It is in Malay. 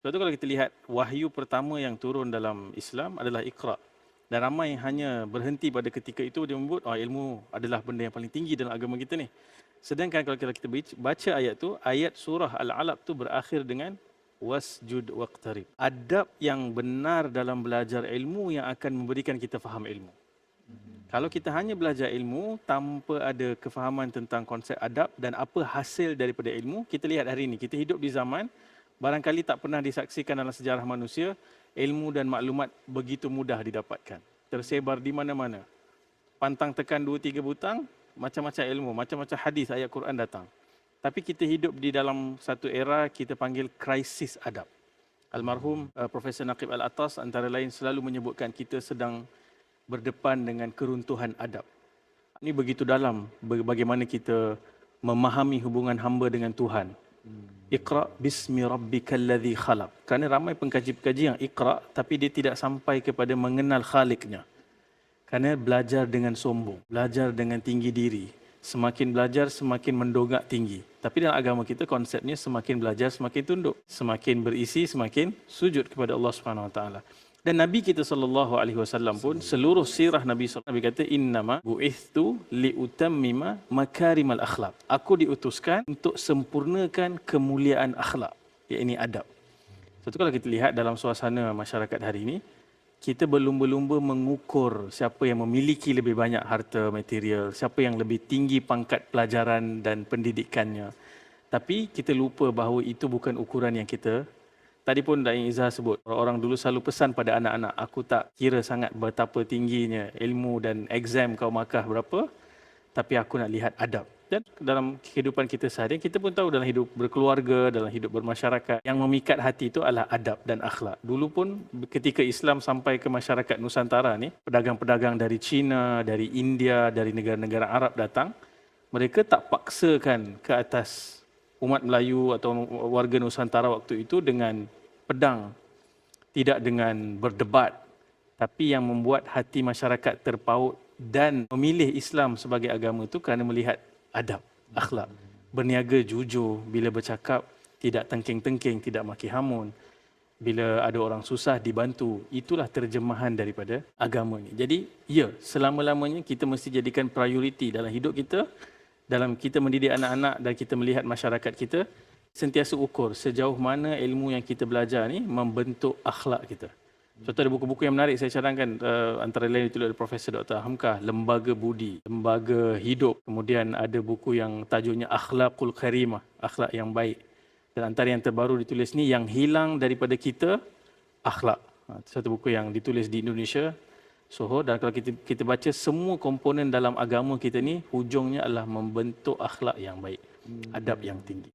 Sebab tu kalau kita lihat wahyu pertama yang turun dalam Islam adalah Iqra. Dan ramai yang hanya berhenti pada ketika itu dia menyebut ilmu adalah benda yang paling tinggi dalam agama kita ni. Sedangkan kalau kita baca ayat tu, ayat surah Al-Alaq tu berakhir dengan wasjud waqtarib. Adab yang benar dalam belajar ilmu yang akan memberikan kita faham ilmu. Kalau kita hanya belajar ilmu tanpa ada kefahaman tentang konsep adab dan apa hasil daripada ilmu, kita lihat hari ini, kita hidup di zaman barangkali tak pernah disaksikan dalam sejarah manusia, ilmu dan maklumat begitu mudah didapatkan. Tersebar di mana-mana. Pantang tekan 2-3 butang, macam-macam ilmu, macam-macam hadis, ayat Quran datang. Tapi kita hidup di dalam satu era kita panggil krisis adab. Almarhum Profesor Naqib Al-Atas antara lain selalu menyebutkan kita sedang berdepan dengan keruntuhan adab. Ini begitu dalam bagaimana kita memahami hubungan hamba dengan Tuhan. Iqra bismi rabbikal ladzi khalaq. Kerana ramai pengkaji-pengkaji yang iqra tapi dia tidak sampai kepada mengenal Khaliqnya. Kerana belajar dengan sombong, belajar dengan tinggi diri. Semakin belajar semakin mendongak tinggi. Tapi dalam agama kita konsepnya semakin belajar semakin tunduk, semakin berisi semakin sujud kepada Allah Subhanahu Wa Taala. Dan Nabi kita SAW pun seluruh sirah Nabi SAW, Nabi kata innama bu'ithtu liutammima makarimal akhlak. Aku diutuskan untuk sempurnakan kemuliaan akhlak, iaitu adab. Sebab kalau kita lihat dalam suasana masyarakat hari ini, kita berlumba-lumba mengukur siapa yang memiliki lebih banyak harta material, siapa yang lebih tinggi pangkat pelajaran dan pendidikannya. Tapi kita lupa bahawa itu bukan ukuran yang kita. Tadi pun Da'i Izzah sebut, orang dulu selalu pesan pada anak-anak, aku tak kira sangat betapa tingginya ilmu dan exam kau markah berapa, tapi aku nak lihat adab. Dan dalam kehidupan kita seharian, kita pun tahu dalam hidup berkeluarga, dalam hidup bermasyarakat, yang memikat hati itu adalah adab dan akhlak. Dulu pun ketika Islam sampai ke masyarakat Nusantara ni, pedagang-pedagang dari China, dari India, dari negara-negara Arab datang, mereka tak paksakan ke atas umat Melayu atau warga Nusantara waktu itu dengan pedang, tidak dengan berdebat, tapi yang membuat hati masyarakat terpaut dan memilih Islam sebagai agama itu kerana melihat adab, akhlak, berniaga jujur, bila bercakap tidak tengking-tengking, tidak maki hamun, bila ada orang susah dibantu. Itulah terjemahan daripada agama ni. Jadi ya, selama-lamanya kita mesti jadikan prioriti dalam hidup kita, dalam kita mendidik anak-anak dan kita melihat masyarakat kita, sentiasa ukur sejauh mana ilmu yang kita belajar ni membentuk akhlak kita. Contoh ada buku-buku yang menarik saya cadangkan, antara lain ditulis oleh Profesor Dr. Hamkah, Lembaga Budi, Lembaga Hidup. Kemudian ada buku yang tajuknya Akhlaqul Karimah, akhlak yang baik. Dan antara yang terbaru ditulis ni, Yang Hilang Daripada Kita, Akhlak. Satu buku yang ditulis di Indonesia, Soho. Dan kalau kita baca semua komponen dalam agama kita ni, hujungnya adalah membentuk akhlak yang baik, adab yang tinggi.